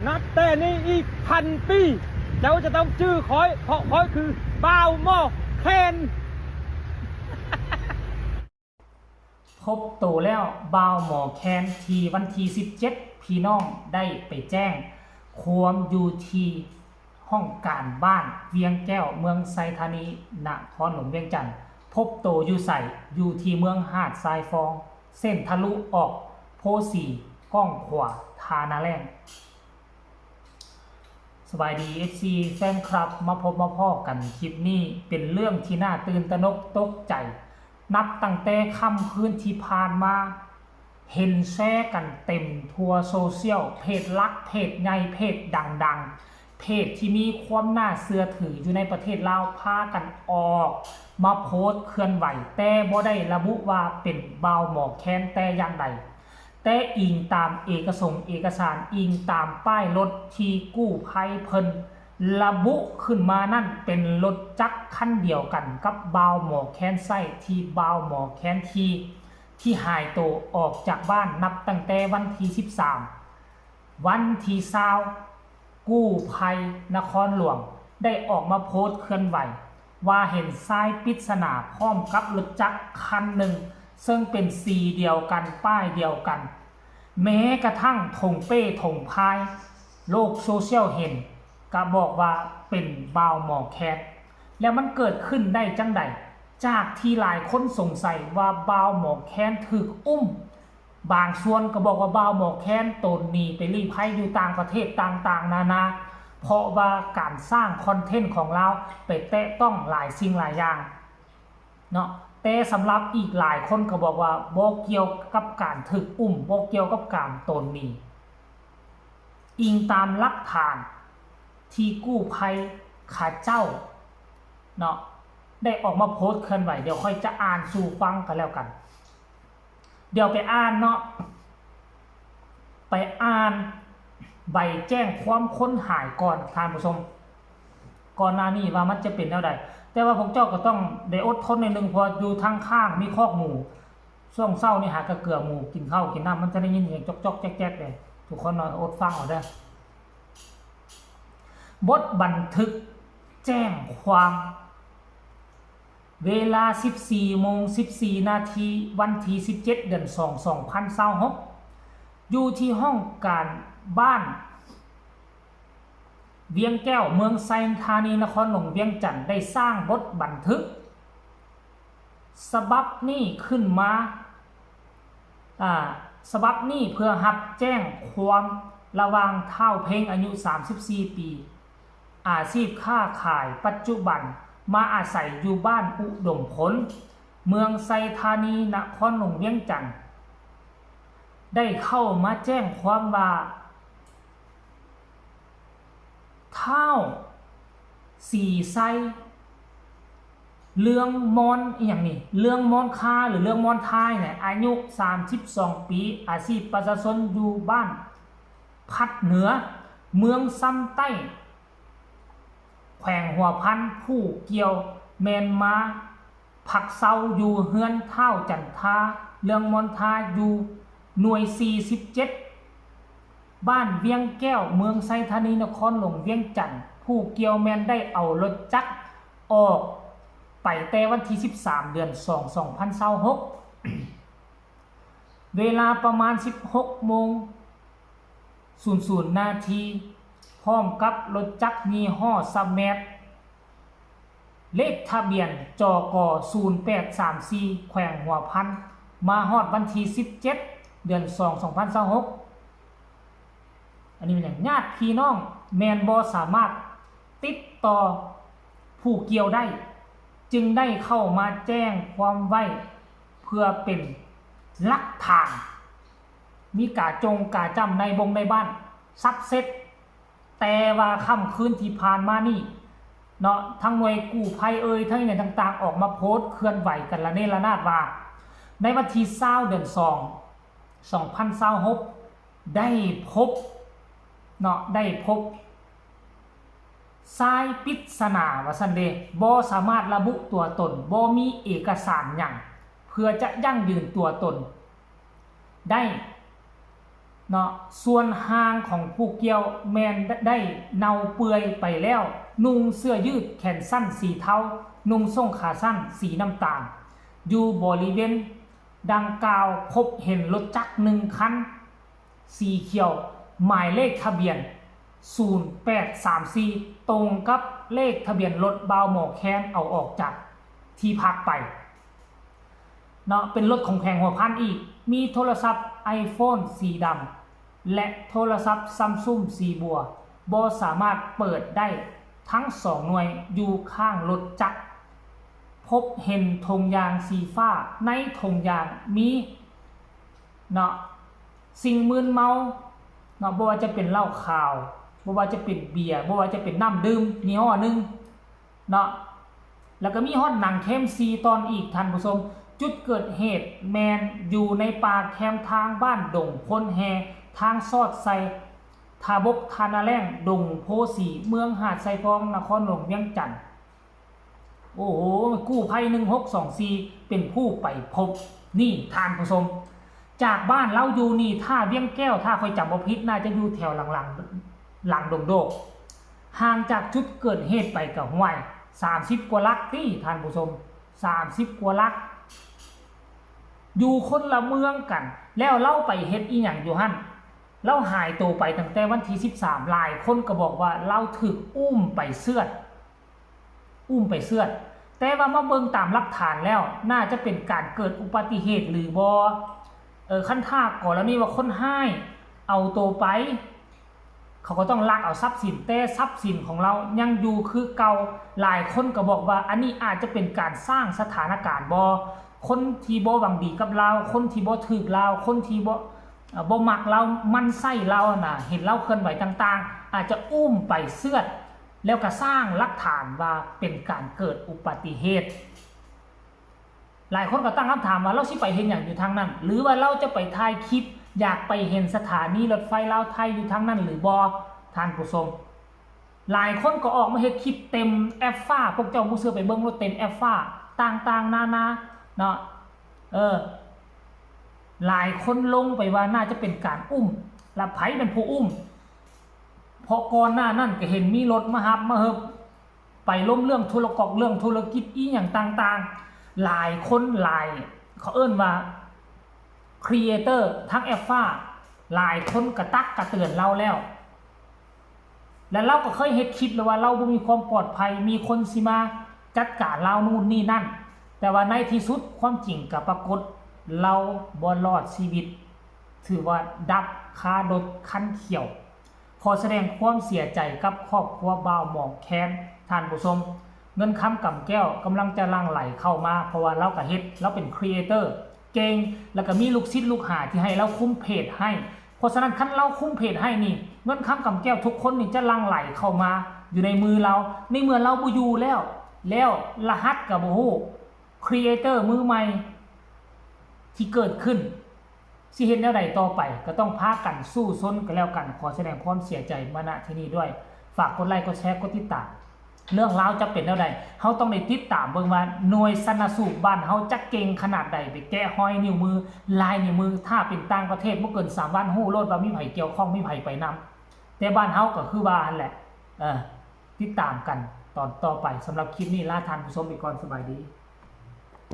นับแต่นี้อีก1,000 ปีเจ้าจะต้องชื่อคอยเพราะคอยคือบ่าวหม้อแคนพบโตแล้วบ่าวหมอแคนทีวันที่17พี่น้องได้ไปแจ้งความอยู่ที่ห้องการบ้านเวียงแก้วเมืองไซธานีนครหลวงเวียงจันทร์พบโตอยู่ใส่อยู่ที่เมืองหาดทรายฟองเส้นทะลุออกโพสีก้องขวาทานาแรงสบายดี FC แฟนคลับมาพบมาพ่อกันคลิปนี้เป็นเรื่องที่น่าตื่นตระหนกตกใจนับตั้งแต่ค่ำคืนที่ผ่านมาเห็นแชร์กันเต็มทั่วโซเชียลเพจลักเพจใหญ่เพจดังๆเพจที่มีความน่าเชื่อถืออยู่ในประเทศลาวพากันออกมาโพสต์เคลื่อนไหวแต่บ่ได้ระบุว่าเป็นบ่าวหมอแคนแต่อย่างใดแต่อิงตามเอกสารอิงตามป้ายรถที่กู้ภัยเพิ่นระบุขึ้นมานั่นเป็นรถจักรคันเดียวกันกับบ่าวหมอแคนไส้ที่บ่าวหมอแคนที่หายตัวออกจากบ้านนับตั้งแต่วันที่13วันที่20กู้ภัยนครหลวงได้ออกมาโพสต์เคลื่อนไหวว่าเห็นทรายปริศนาพร้อมกับรถจักรคันหนึ่งซึ่งเป็นสีเดียวกันป้ายเดียวกันแม้กระทั่งธงเป้ธงพายโลกโซเชียลเห็นก็บอกว่าเป็นบ่าวหมอแคนแล้วมันเกิดขึ้นได้จังใดจากที่หลายคนสงสัยว่าบ่าวหมอแคนถูกอุ้มบางส่วนก็บอกว่าบ่าวหมอแคนตนหนีไปลี้ภัยอยู่ต่างประเทศต่างๆนานาเพราะว่าการสร้างคอนเทนต์ของเราไปแตะต้องหลายสิ่งหลายอย่างเนาะแต่สำหรับอีกหลายคนก็บอกว่าบ่เกี่ยวกับการถูกอุ้มบ่เกี่ยวกับการตนหนีอิงตามหลักฐานที่กู้ภัยขาเจ้าเนาะได้ออกมาโพสต์เคลื่อนไหวเดี๋ยวค่อยจะอ่านสู่ฟังกันแล้วกันเดี๋ยวไปอ่านเนาะไปอ่านใบแจ้งความค้นหายก่อนท่านผู้ชมก่อนหน้านี้ว่ามันจะเป็นเท่าใดแต่ว่าพวกเจ้าก็ต้องได้อดทนในหนึ่งพออยู่ทางข้างมีคอกหมูช่วงเศร้านี่หากระเกือหมูกินข้าวกินน้ำมันจะได้ยินเสียงจอกๆแจ๊กๆเลยทุกคนนอนอดฟังเอาได้บทบันทึกแจ้งความเวลา 14:14 นาทีวันที่17 เดือน 2 2026อยู่ที่ห้องการบ้านเวียงแก้วเมืองไซธานีนครหลวงเวียงจันทร์ได้สร้างบทบันทึกฉบับนี้ขึ้นมาฉบับนี้เพื่อรับแจ้งความระหว่างเฒ่าเพ็งอายุ34 ปีอาชีพค้าขายปัจจุบันมาอาศัยอยู่บ้านอุดมผลเมืองไซธานีนครหลวงเวียงจันทร์ได้เข้ามาแจ้งความว่าเฒ่าสีไซเรื่องมอนอย่างนี้เรื่องมอนคาหรือเรื่องมอนทายเนี่ยอายุ32 ปีอาชีพประชาชนอยู่บ้านพัดเหนือเมืองซ้ำใต้แขวงหัวพันผู้เกี่ยวแมนมาผักเซาอยู่เฮือนเท่าจันทาเรื่องมอนทาอยู่หน่วย47บ้านเวียงแก้วเมืองไซธานีนครหลวงเวียงจันทร์ผู้เกี่ยวแมนได้เอารถจักรออกไปแต่วันที่13 เดือน 2 2026 เวลาประมาณ 16:00 นาทีพร้อมกับรถจักรยี่ห้อซัมแมทเลขทะเบียนจก0834แขวงหัวพันมาฮอดวันที่17 เดือน 2 2026อันนี้เป็นอย่างญาติพี่น้องแมนบอสามารถติดต่อผู้เกี่ยวได้จึงได้เข้ามาแจ้งความไว้เพื่อเป็นหลักฐานมีกาจำในบงในบ้านซับเซ็ตแต่ว่าค่ำคืนที่ผ่านมานี่เนาะทั้งหน่วยกู้ภัยทั้งอย่างต่างๆออกมาโพสต์เคลื่อนไหวกันละเนระนาดว่าในวันที่20 เดือน 2 2026ได้พบเนาะได้พบทรายปริศนาว่าซั่นเด้บ่สามารถระบุตัวตนบ่มีเอกสารหยังเพื่อจะยั่งยืนตัวตนได้ เนาะส่วนหางของผู้เกี่ยวแมนได้เน่าเปื่อยไปแล้วนุ่งเสื้อยืดแขนสั้นสีเทานุ่งส่งขาสั้นสีน้ำตาลอยู่บริเวณดังกล่าวพบเห็นรถจักร1 คันสีเขียวหมายเลขทะเบียน0834ตรงกับเลขทะเบียนรถบ่าวหมอแคนเอาออกจากที่พักไปเนาะเป็นรถของแพงหัวพันอีกมีโทรศัพท์ iPhone สีดำและโทรศัพท์ซัมซุงสีบัวบ่สามารถเปิดได้ทั้ง2 หน่วยอยู่ข้างรถจักรพบเห็นธงยางสีฟ้าในธงยางมีเนาะสิ่งมึนเมาเนาะบ่ว่าจะเป็นเหล้าขาวบ่ว่าจะเป็นเบียร์บ่ว่าจะเป็นน้ำดื่มยี่ห้อหนึ่งเนาะแล้วก็มีฮอดหนังเข้ม4 ตอนอีกท่านผู้ชมจุดเกิดเหตุแมนอยู่ในป่าแคมทางบ้านดงพลแฮทางซอดไซทาบกทานาแรงดงโพสีเมืองหาดไซฟองนครหลวงเวียงจันทน์โอ้โหกู้ภัย1624เป็นผู้ไปพบนี่ท่านผู้ชมจากบ้านเราอยู่นี่ท่าเวียงแก้วถ้าค่อยจำบ่ผิดน่าจะอยู่แถวหลังดงโดกห่างจากจุดเกิดเหตุไปกับห้วย30 กว่าลักที่ท่านผู้ชม30 กว่าลักอยู่คนละเมืองกันแล้วเล่าไปเฮ็ดอีหยังอยู่หั่นเล่าหายตัวไปตั้งแต่วันที่13หลายคนก็บอกว่าเล่าถึกอุ้มไปเสื้อแต่ว่ามาเบิ่งตามหลักฐานแล้วน่าจะเป็นการเกิดอุบัติเหตุหรือบ่ขั้นท่าก่อนแล้วนี่ว่าคนให้เอาตัวไปเขาก็ต้องลักเอาทรัพย์สินแต่ทรัพย์สินของเรายังอยู่คือเก่าหลายคนก็บอกว่าอันนี้อาจจะเป็นการสร้างสถานการณ์บ่คนที่บ่หวังดีกับเราคนที่บ่ถูกเราคนที่บ่มักเรามันไส้เราน่ะเห็นเราเคลื่อนไหวต่างๆอาจจะอุ้มไปเสื้อแล้วก็สร้างหลักฐานว่าเป็นการเกิดอุบัติเหตุหลายคนก็ตั้งคำถามว่าเราสิไปเห็นอย่างอยู่ทางนั้นหรือว่าเราจะไปถ่ายคลิปอยากไปเห็นสถานีรถไฟลาวไทยอยู่ทางนั้นหรือบ่ท่านผู้ชมหลายคนก็ออกมาเฮ็ดคลิปเต็มแอปฟ้าพวกเจ้าผู้ซื้อไปเบิ่งรถเต็มแอปฟ้าต่างๆนานาเนาะหลายคนลงไปว่าน่าจะเป็นการอุ้มและไผเป็นผู้อุ้มเพราะก่อนหน้านั้นก็เห็นมีรถมารับมาเฮิบไปล้มเรื่องธุรกิจอีหยังต่างๆหลายคนหลายเขาเอิ้นว่าครีเอเตอร์ทั้งแอฟฟ้าหลายคนกระตักกระเตือนเราแล้วและเราก็เคยเฮ็ดคลิปแล้วว่าเราบ่มีความปลอดภัยมีคนสิมาจัดการเรานู่นนี่นั่นแต่ว่าในที่สุดความจริงก็ปรากฏเราบ่รอดชีวิตถือว่าดับคารถคันเขียวขอแสดงความเสียใจกับครอบครัวบ่าวหมองแคนท่านผู้ชมเงินค้ำกำแก้วกำลังจะหลั่งไหลเข้ามาเพราะว่าเราก็เฮ็ดเราเป็นครีเอเตอร์เก่งแล้วก็มีลูกศิษย์ลูกหาที่ให้เราคุ้มเพจให้เพราะฉะนั้นคันเราคุ้มเพจให้นี่เงินค้ำกำแก้วทุกคนนี่จะหลั่งไหลเข้ามาอยู่ในมือเราในเมื่อเราบ่อยู่แล้วรหัสก็บ่ฮู้ครีเอเตอร์มือใหม่ที่เกิดขึ้นสิเห็นแนวใดต่อไปก็ต้องพากันสู้ซนกันแล้วกันขอแสดงความเสียใจมาณที่นี้ด้วยฝากกดไลค์กดแชร์กดติดตามเรื่องราวจะเป็นแนวใดเฮาต้องได้ติดตามเบิ่งว่าหน่วยสนสูบบ้านเฮาจะเก่งขนาดใดไปแกะห้อยนิ้วมือลายนิ้วมือถ้าเป็นต่างประเทศบ่เกิน3 วันฮู้โลดว่ามีไผเกี่ยวข้องมีไผไปนำแต่บ้านเฮาก็คือว่าหั่นแหละติดตามกันตอนต่อไปสำหรับคลิปนี้ลาท่านผู้ชมไปก่อนสบายดี